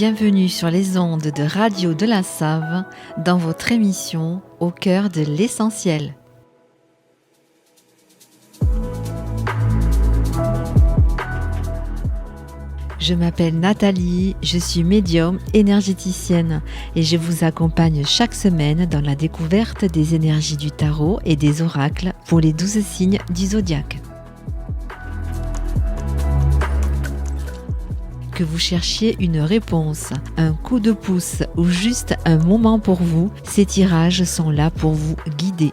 Bienvenue sur les ondes de Radio de la Save dans votre émission Au cœur de l'essentiel. Je m'appelle Nathalie, je suis médium énergéticienne et je vous accompagne chaque semaine dans la découverte des énergies du tarot et des oracles pour les 12 signes du zodiaque. Que vous cherchiez une réponse, un coup de pouce ou juste un moment pour vous, ces tirages sont là pour vous guider.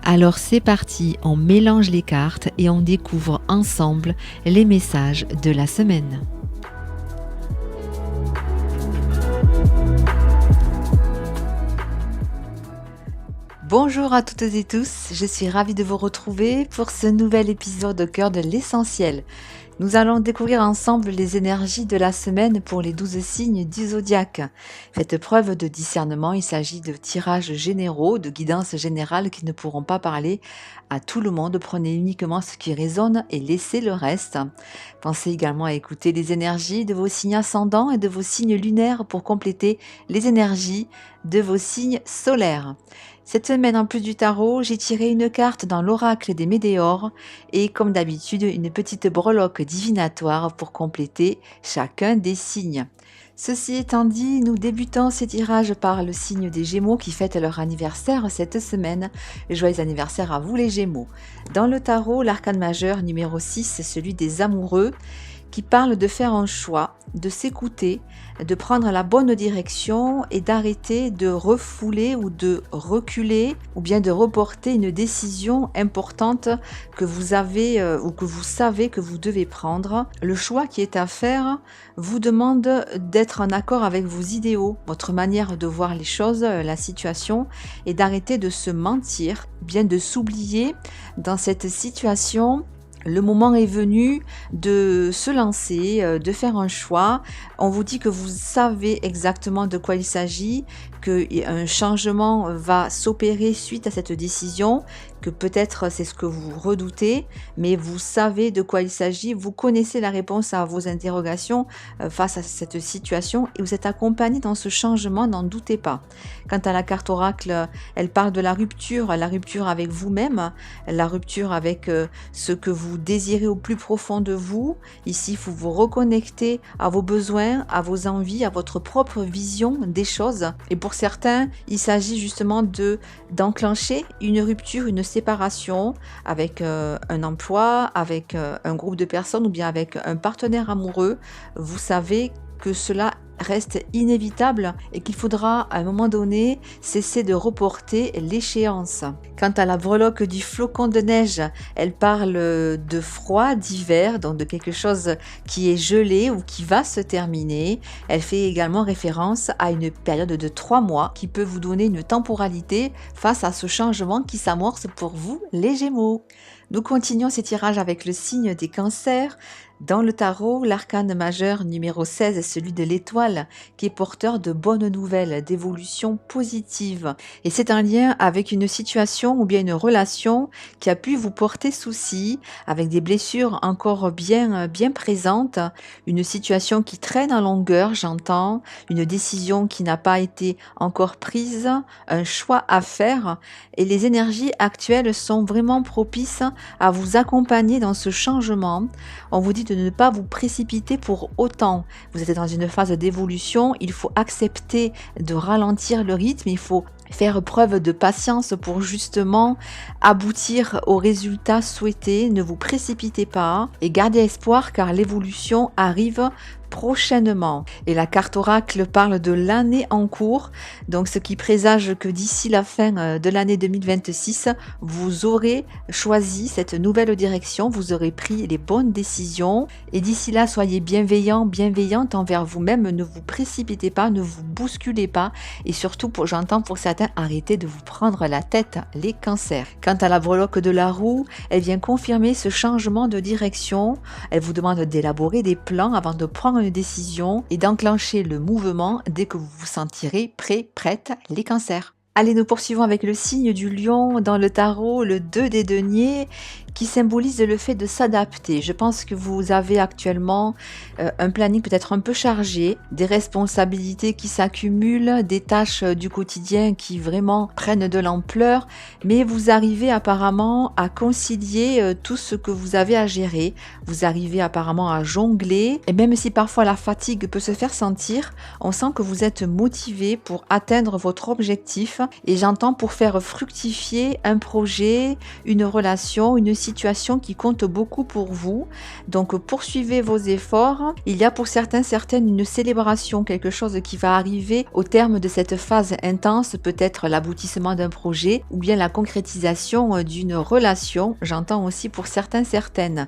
Alors c'est parti, on mélange les cartes et on découvre ensemble les messages de la semaine. Bonjour à toutes et tous, je suis ravie de vous retrouver pour ce nouvel épisode au cœur de l'essentiel. Nous allons découvrir ensemble les énergies de la semaine pour les 12 signes du zodiaque. Faites preuve de discernement, il s'agit de tirages généraux, de guidance générale qui ne pourront pas parler à tout le monde. Prenez uniquement ce qui résonne et laissez le reste. Pensez également à écouter les énergies de vos signes ascendants et de vos signes lunaires pour compléter les énergies de vos signes solaires. Cette semaine, en plus du tarot, j'ai tiré une carte dans l'oracle des Médéors et, comme d'habitude, une petite breloque divinatoire pour compléter chacun des signes. Ceci étant dit, nous débutons ces tirages par le signe des Gémeaux qui fête leur anniversaire cette semaine. Joyeux anniversaire à vous les Gémeaux. Dans le tarot, l'arcane majeur numéro 6, c'est celui des amoureux qui parle de faire un choix, de s'écouter, de prendre la bonne direction et d'arrêter de refouler ou de reculer ou bien de reporter une décision importante que vous avez ou que vous savez que vous devez prendre. Le choix qui est à faire vous demande d'être en accord avec vos idéaux, votre manière de voir les choses, la situation, et d'arrêter de se mentir, bien de s'oublier dans cette situation. Le moment est venu de se lancer, de faire un choix. On vous dit que vous savez exactement de quoi il s'agit, qu'un changement va s'opérer suite à cette décision, que peut-être c'est ce que vous redoutez, mais vous savez de quoi il s'agit, vous connaissez la réponse à vos interrogations face à cette situation et vous êtes accompagné dans ce changement, n'en doutez pas. Quant à la carte oracle, elle parle de la rupture avec vous-même, la rupture avec ce que vous désirez au plus profond de vous. Ici, il faut vous reconnecter à vos besoins, à vos envies, à votre propre vision des choses. Et pour certains, il s'agit justement d'enclencher une rupture, une séparation avec un emploi, avec un groupe de personnes ou bien avec un partenaire amoureux. Vous savez que cela reste inévitable et qu'il faudra à un moment donné cesser de reporter l'échéance. Quant à la breloque du flocon de neige, elle parle de froid, d'hiver, donc de quelque chose qui est gelé ou qui va se terminer. Elle fait également référence à une période de 3 mois qui peut vous donner une temporalité face à ce changement qui s'amorce pour vous, les Gémeaux. Nous continuons ces tirages avec le signe des cancers. Dans le tarot, l'arcane majeur numéro 16 est celui de l'étoile qui est porteur de bonnes nouvelles, d'évolution positive. Et c'est un lien avec une situation ou bien une relation qui a pu vous porter souci, avec des blessures encore bien présentes, une situation qui traîne en longueur, j'entends, une décision qui n'a pas été encore prise, un choix à faire. Et les énergies actuelles sont vraiment propices à vous accompagner dans ce changement. On vous dit de ne pas vous précipiter pour autant. Vous êtes dans une phase d'évolution, il faut accepter de ralentir le rythme, il faut faire preuve de patience pour justement aboutir au résultat souhaité. Ne vous précipitez pas et gardez espoir car l'évolution arrive prochainement. Et la carte oracle parle de l'année en cours, donc ce qui présage que d'ici la fin de l'année 2026, vous aurez choisi cette nouvelle direction, vous aurez pris les bonnes décisions et d'ici là, soyez bienveillante envers vous-même, ne vous précipitez pas, ne vous bousculez pas et surtout, j'entends pour certains, arrêtez de vous prendre la tête, les cancers. Quant à la breloque de la roue, elle vient confirmer ce changement de direction, elle vous demande d'élaborer des plans avant de prendre une décision et d'enclencher le mouvement dès que vous vous sentirez prête, les cancers. Allez, nous poursuivons avec le signe du lion dans le tarot, le 2 des deniers, qui symbolise le fait de s'adapter. Je pense que vous avez actuellement un planning peut-être un peu chargé, des responsabilités qui s'accumulent, des tâches du quotidien qui vraiment prennent de l'ampleur, mais vous arrivez apparemment à concilier tout ce que vous avez à gérer. Vous arrivez apparemment à jongler, et même si parfois la fatigue peut se faire sentir, on sent que vous êtes motivé pour atteindre votre objectif, et j'entends pour faire fructifier un projet, une relation, une situation qui compte beaucoup pour vous. Donc poursuivez vos efforts. Il y a pour certains, certaines une célébration, quelque chose qui va arriver au terme de cette phase intense, peut-être l'aboutissement d'un projet ou bien la concrétisation d'une relation. J'entends aussi pour certains, certaines.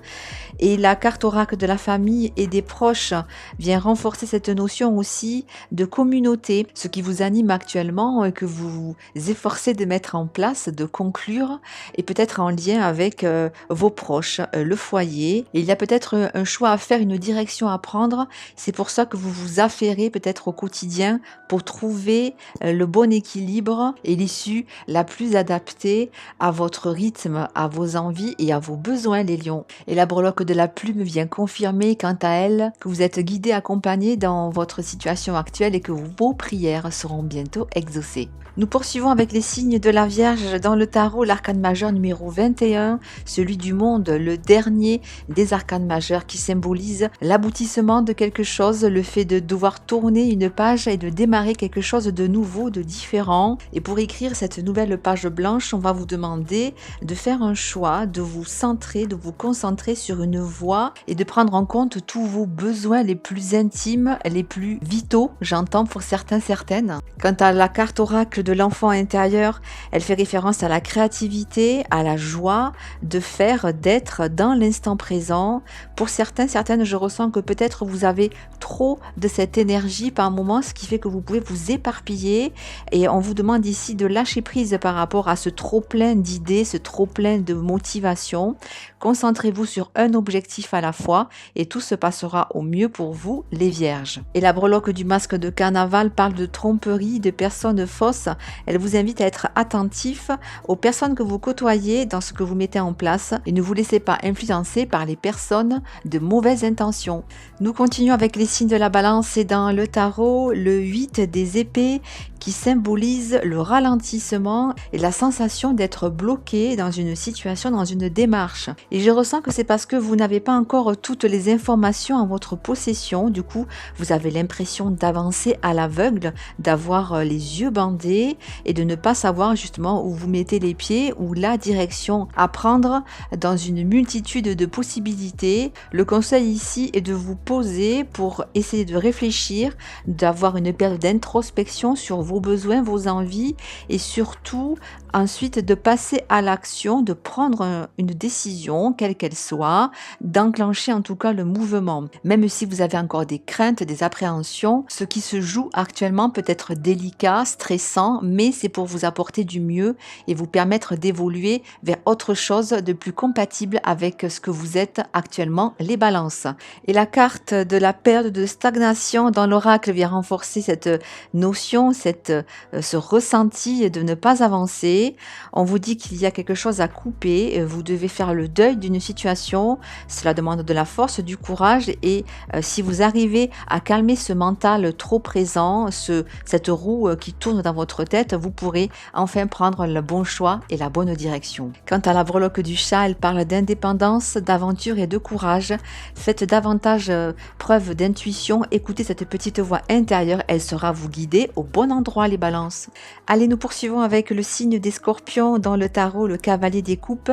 Et la carte oracle de la famille et des proches vient renforcer cette notion aussi de communauté, ce qui vous anime actuellement, que vous vous efforcez de mettre en place, de conclure, et peut-être en lien avec vos proches, le foyer. Et il y a peut-être un choix à faire, une direction à prendre. C'est pour ça que vous vous affairez peut-être au quotidien pour trouver le bon équilibre et l'issue la plus adaptée à votre rythme, à vos envies et à vos besoins, les lions. Et la breloque de la plume vient confirmer quant à elle que vous êtes guidé, accompagné dans votre situation actuelle et que vos prières seront bientôt exaucées. Nous poursuivons avec les signes de la Vierge dans le tarot, l'arcane majeur numéro 21, celui du monde, le dernier des arcanes majeurs qui symbolise l'aboutissement de quelque chose, le fait de devoir tourner une page et de démarrer quelque chose de nouveau, de différent. Et pour écrire cette nouvelle page blanche, on va vous demander de faire un choix, de vous centrer, de vous concentrer sur une voie et de prendre en compte tous vos besoins les plus intimes, les plus vitaux, j'entends pour certains, certaines. Quant à la carte oracle de l'enfant intérieur, elle fait référence à la créativité, à la joie de faire, d'être dans l'instant présent. Pour certains, certaines, je ressens que peut-être vous avez trop de cette énergie par moment, ce qui fait que vous pouvez vous éparpiller, et on vous demande ici de lâcher prise par rapport à ce trop plein d'idées, ce trop plein de motivation. Concentrez-vous sur un objectif à la fois et tout se passera au mieux pour vous, les vierges. Et la breloque du masque de carnaval parle de tromperie, de personnes fausses. Elle vous invite à être attentif aux personnes que vous côtoyez dans ce que vous mettez en place et ne vous laissez pas influencer par les personnes de mauvaises intentions. Nous continuons avec les signes de la balance et dans le tarot, le 8 des épées qui symbolise le ralentissement et la sensation d'être bloqué dans une situation, dans une démarche. Et je ressens que c'est parce que vous n'avez pas encore toutes les informations en votre possession. Du coup, vous avez l'impression d'avancer à l'aveugle, d'avoir les yeux bandés et de ne pas savoir justement où vous mettez les pieds ou la direction à prendre dans une multitude de possibilités. Le conseil ici est de vous poser pour essayer de réfléchir, d'avoir une période d'introspection sur vos besoins, vos envies et surtout ensuite de passer à l'action, de prendre une décision, quelle qu'elle soit, d'enclencher en tout cas le mouvement. Même si vous avez encore des craintes, des appréhensions, ce qui se joue actuellement peut être délicat, stressant, mais c'est pour vous apporter du mieux et vous permettre d'évoluer vers autre chose de plus compatible avec ce que vous êtes actuellement, les balances. Et la carte de la période de stagnation dans l'oracle vient renforcer cette notion, ce ressenti de ne pas avancer. On vous dit qu'il y a quelque chose à couper, vous devez faire le deuil d'une situation, cela demande de la force, du courage et si vous arrivez à calmer ce mental trop présent, cette roue qui tourne dans votre tête, vous pourrez enfin prendre le bon choix et la bonne direction. Quant à la breloque du chat, elle parle d'indépendance, d'aventure et de courage. Faites davantage preuve d'intuition, écoutez cette petite voix intérieure, elle sera vous guider au bon endroit, les balances. Allez, nous poursuivons avec le signe des scorpions dans le tarot, le cavalier des coupes,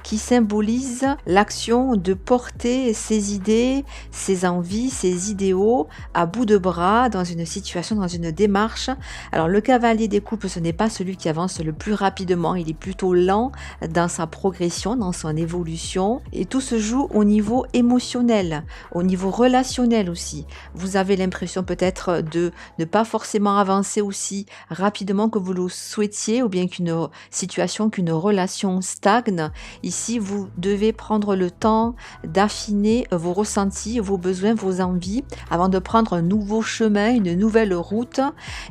qui symbolise l'action de porter ses idées, ses envies, ses idéaux à bout de bras dans une situation, dans une démarche. Alors le cavalier des coupes, ce n'est pas celui qui avance le plus rapidement, il est plutôt lent dans sa progression, dans son évolution et tout se joue au niveau émotionnel, au niveau relationnel aussi. Vous avez l'impression peut-être de ne pas forcément avancer aussi rapidement que vous le souhaitiez ou bien qu'une situation qu'une relation stagne. Ici, vous devez prendre le temps d'affiner vos ressentis, vos besoins, vos envies avant de prendre un nouveau chemin, une nouvelle route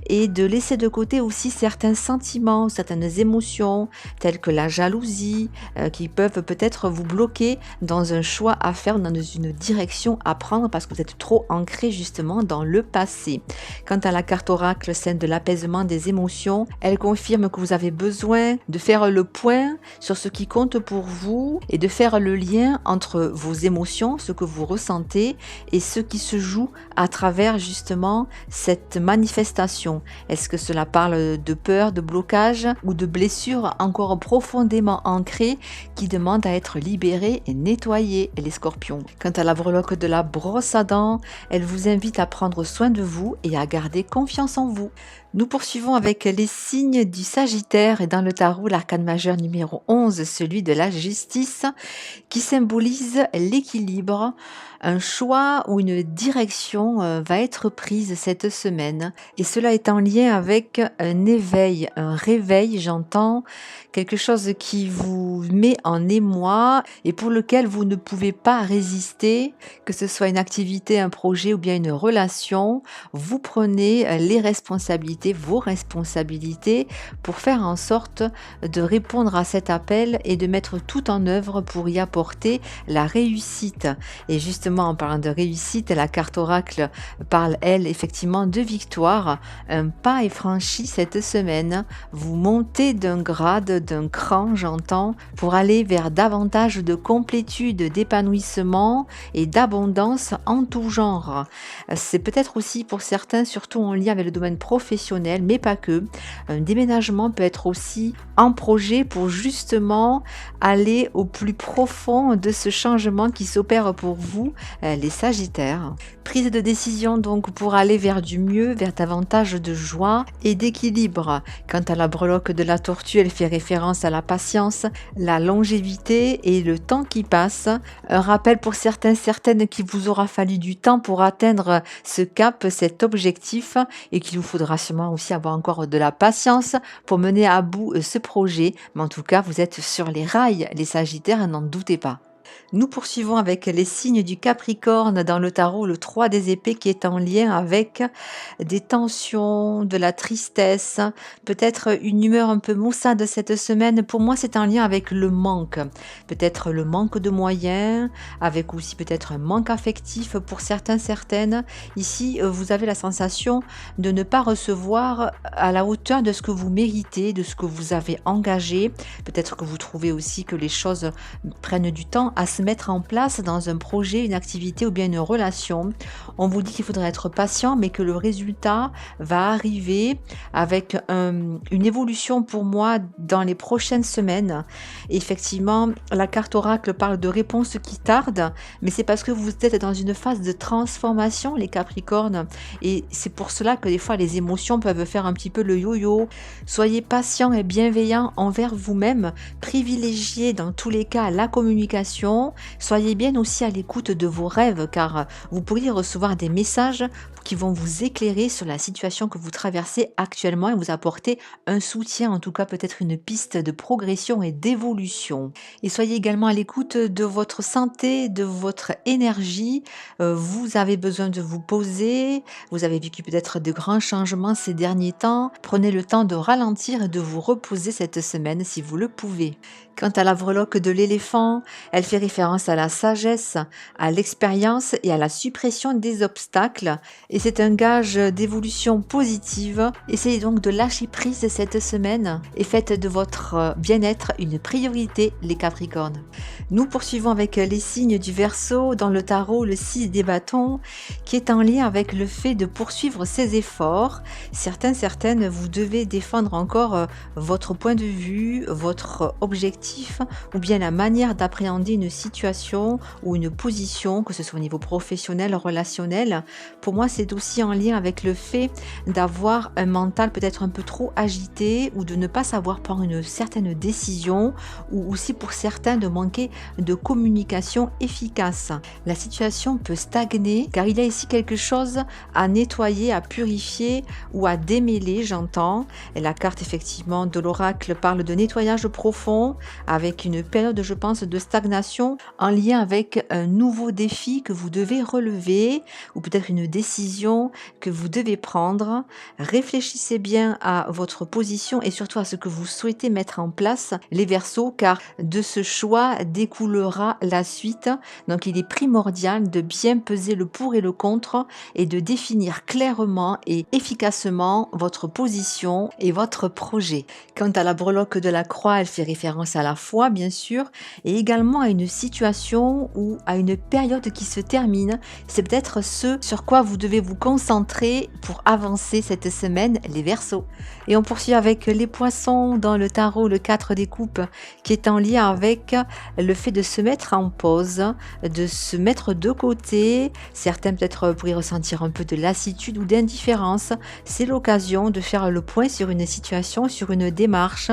et de laisser de côté aussi certains sentiments, certaines émotions telles que la jalousie qui peuvent peut-être vous bloquer dans un choix à faire, dans une direction à prendre parce que vous êtes trop ancré justement dans le passé. Quant à la carte oracle, celle de l'apaisement des émotions, elle confirme que vous avez besoin de faire le point sur ce qui compte pour vous et de faire le lien entre vos émotions, ce que vous ressentez et ce qui se joue à travers justement cette manifestation. Est-ce que cela parle de peur, de blocage ou de blessures encore profondément ancrées qui demandent à être libérées et nettoyées, les scorpions? Quant à la breloque de la brosse à dents, elle vous invite à prendre soin de vous et à garder confiance en vous. Nous poursuivons avec les signes du Sagittaire et dans le tarot, l'arcane majeur numéro 11, celui de la justice, qui symbolise l'équilibre. Un choix ou une direction va être prise cette semaine et cela est en lien avec un éveil, un réveil, j'entends, quelque chose qui vous met en émoi et pour lequel vous ne pouvez pas résister, que ce soit une activité, un projet ou bien une relation, vous prenez les responsabilités, vos responsabilités pour faire en sorte de répondre à cet appel et de mettre tout en œuvre pour y apporter la réussite. Et justement, en parlant de réussite, la carte oracle parle, elle, effectivement de victoire. Un pas est franchi cette semaine. Vous montez d'un grade, d'un cran, j'entends, pour aller vers davantage de complétude, d'épanouissement et d'abondance en tout genre. C'est peut-être aussi pour certains, surtout en lien avec le domaine professionnel, mais pas que. Un déménagement peut être aussi en projet pour justement aller au plus profond de ce changement qui s'opère pour vous, les Sagittaires. Prise de décision donc pour aller vers du mieux, vers davantage de joie et d'équilibre. Quant à la breloque de la tortue, elle fait référence à la patience, la longévité et le temps qui passe. Un rappel pour certains, certaines qu'il vous aura fallu du temps pour atteindre ce cap, cet objectif et qu'il vous faudra sûrement aussi avoir encore de la patience pour mener à bout ce projet. Mais en tout cas, vous êtes sur les rails, les Sagittaires, n'en doutez pas. Nous poursuivons avec les signes du Capricorne dans le tarot, le 3 des épées qui est en lien avec des tensions, de la tristesse, peut-être une humeur un peu maussade cette semaine. Pour moi, c'est en lien avec le manque. Peut-être le manque de moyens, avec aussi peut-être un manque affectif pour certains, certaines. Ici, vous avez la sensation de ne pas recevoir à la hauteur de ce que vous méritez, de ce que vous avez engagé. Peut-être que vous trouvez aussi que les choses prennent du temps à se mettre en place dans un projet, une activité ou bien une relation. On vous dit qu'il faudrait être patient, mais que le résultat va arriver avec une évolution pour moi dans les prochaines semaines. Effectivement, la carte oracle parle de réponses qui tardent, mais c'est parce que vous êtes dans une phase de transformation, les Capricornes, et c'est pour cela que des fois les émotions peuvent faire un petit peu le yo-yo. Soyez patient et bienveillant envers vous-même, privilégiez dans tous les cas la communication. Soyez bien aussi à l'écoute de vos rêves car vous pourriez recevoir des messages qui vont vous éclairer sur la situation que vous traversez actuellement et vous apporter un soutien, en tout cas peut-être une piste de progression et d'évolution. Et soyez également à l'écoute de votre santé, de votre énergie. Vous avez besoin de vous poser, vous avez vécu peut-être de grands changements ces derniers temps. Prenez le temps de ralentir et de vous reposer cette semaine si vous le pouvez. Quant à la breloque de l'éléphant, elle fait référence à la sagesse, à l'expérience et à la suppression des obstacles. Et c'est un gage d'évolution positive. Essayez donc de lâcher prise cette semaine et faites de votre bien-être une priorité, les Capricornes. Nous poursuivons avec les signes du Verseau dans le tarot, le 6 des bâtons, qui est en lien avec le fait de poursuivre ses efforts. Certains, certaines, vous devez défendre encore votre point de vue, votre objectif, ou bien la manière d'appréhender une situation ou une position, que ce soit au niveau professionnel, relationnel. Pour moi, c'est aussi en lien avec le fait d'avoir un mental peut-être un peu trop agité ou de ne pas savoir prendre une certaine décision ou aussi pour certains de manquer de communication efficace. La situation peut stagner car il y a ici quelque chose à nettoyer, à purifier ou à démêler, j'entends. Et la carte effectivement de l'oracle parle de nettoyage profond avec une période, je pense, de stagnation en lien avec un nouveau défi que vous devez relever ou peut-être une décision que vous devez prendre. Réfléchissez bien à votre position et surtout à ce que vous souhaitez mettre en place, les Verseaux, car de ce choix découlera la suite. Donc il est primordial de bien peser le pour et le contre et de définir clairement et efficacement votre position et votre projet. Quant à la breloque de la croix, elle fait référence à la foi, bien sûr, et également à une situation ou à une période qui se termine. C'est peut-être ce sur quoi vous devez vous concentrer pour avancer cette semaine, les Verseaux. Et on poursuit avec les Poissons dans le tarot, le 4 des coupes, qui est en lien avec le fait de se mettre en pause, de se mettre de côté. Certains peut-être pourraient ressentir un peu de lassitude ou d'indifférence. C'est l'occasion de faire le point sur une situation, sur une démarche,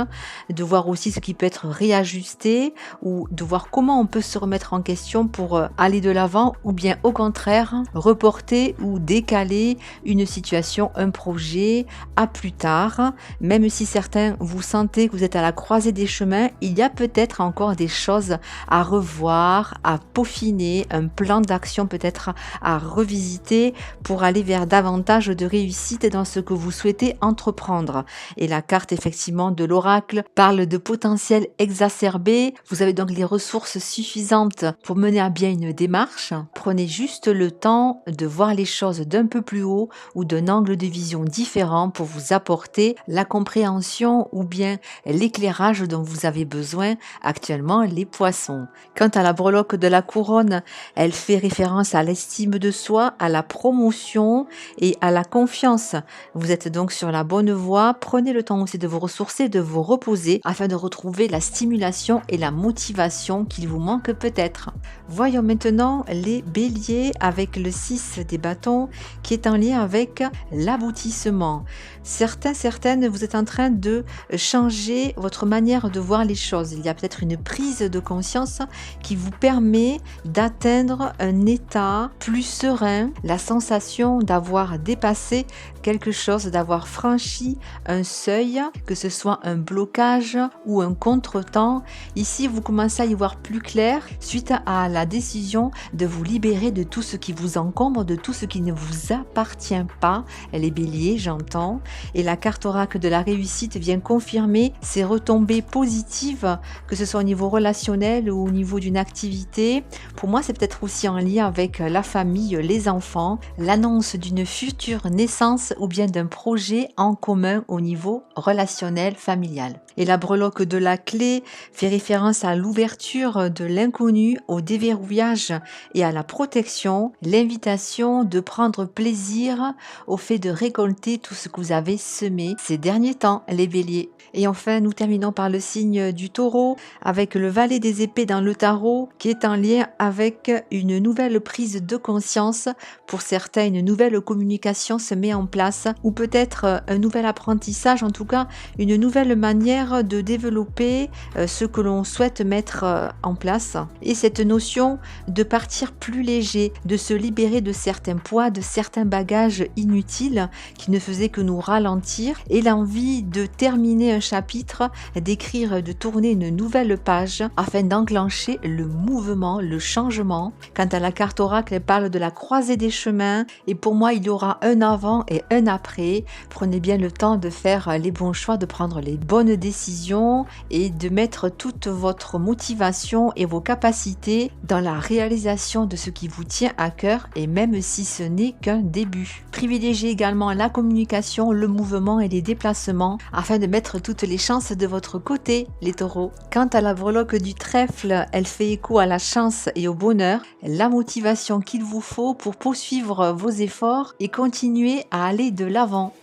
de voir aussi ce qui peut être réajusté ou de voir comment on peut se remettre en question pour aller de l'avant ou bien au contraire reporter ou décaler une situation, un projet à plus tard. Même si certains vous sentez que vous êtes à la croisée des chemins, il y a peut-être encore des choses à revoir, à peaufiner, un plan d'action peut-être à revisiter pour aller vers davantage de réussite dans ce que vous souhaitez entreprendre. Et la carte effectivement de l'oracle parle de potentiel exacerbé. Vous avez donc les ressources suffisantes pour mener à bien une démarche. Prenez juste le temps de voir les choses d'un peu plus haut ou d'un angle de vision différent pour vous apporter la compréhension ou bien l'éclairage dont vous avez besoin actuellement, les Poissons. Quant à la breloque de la couronne, elle fait référence à l'estime de soi, à la promotion et à la confiance. Vous êtes donc sur la bonne voie. Prenez le temps aussi de vous ressourcer, de vous reposer afin de retrouver la stimulation et la motivation qu'il vous manque peut-être. Voyons maintenant les Béliers avec le 6 des bâtons qui est en lien avec l'aboutissement. Certaines, vous êtes en train de changer votre manière de voir les choses. Il y a peut-être une prise de conscience qui vous permet d'atteindre un état plus serein, la sensation d'avoir dépassé quelque chose, d'avoir franchi un seuil, que ce soit un blocage ou un contretemps. Ici, vous commencez à y voir plus clair suite à la décision de vous libérer de tout ce qui vous encombre, de tout ce qui ne vous appartient pas. Les Béliers, j'entends. Et la carte oracle de la réussite vient confirmer ces retombées positives, que ce soit au niveau relationnel ou au niveau d'une activité. Pour moi, c'est peut-être aussi en lien avec la famille, les enfants, l'annonce d'une future naissance ou bien d'un projet en commun au niveau relationnel, familial. Et la breloque de la clé fait référence à l'ouverture de l'inconnu, au déverrouillage et à la protection, l'invitation de prendre plaisir au fait de récolter tout ce que vous avez semé ces derniers temps, les Béliers. Et enfin, nous terminons par le signe du Taureau avec le valet des épées dans le tarot qui est en lien avec une nouvelle prise de conscience. Pour certains, une nouvelle communication se met en place ou peut-être un nouvel apprentissage, en tout cas une nouvelle manière de développer ce que l'on souhaite mettre en place. Et cette notion de partir plus léger, de se libérer de certains poids, de certains bagages inutiles qui ne faisaient que nous ralentir et l'envie de terminer un chapitre, d'écrire, de tourner une nouvelle page afin d'enclencher le mouvement, le changement. Quant à la carte oracle, elle parle de la croisée des chemins et pour moi, il y aura un avant et un après. Prenez bien le temps de faire les bons choix, de prendre les bonnes décisions et de mettre toute votre motivation et vos capacités dans la réalisation de ce qui vous tient à cœur et même si ce n'est qu'un début. Privilégiez également la communication, le mouvement et les déplacements afin de mettre toutes les chances de votre côté, les taureaux. Quant à la breloque du trèfle, elle fait écho à la chance et au bonheur, la motivation qu'il vous faut pour poursuivre vos efforts et continuer à aller de l'avant.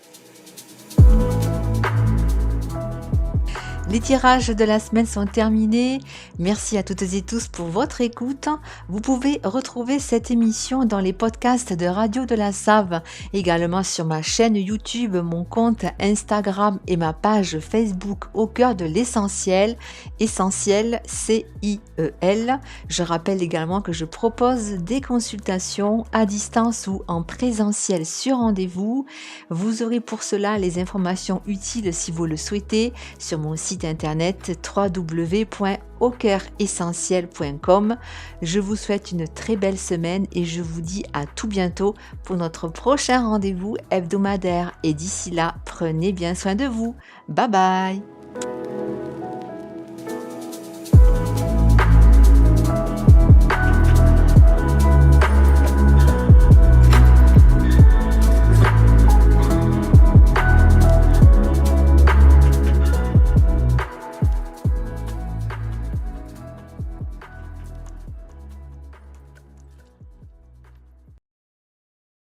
Les tirages de la semaine sont terminés. Merci à toutes et tous pour votre écoute. Vous pouvez retrouver cette émission dans les podcasts de Radio de la Save, également sur ma chaîne YouTube, mon compte Instagram et ma page Facebook Au cœur de l'essentiel, essentiel CIEL. Je rappelle également que je propose des consultations à distance ou en présentiel sur rendez-vous. Vous aurez pour cela les informations utiles si vous le souhaitez sur mon site internet www.aucoeuressentiel.com. Je vous souhaite une très belle semaine et je vous dis à tout bientôt pour notre prochain rendez-vous hebdomadaire. Et d'ici là, prenez bien soin de vous. Bye bye!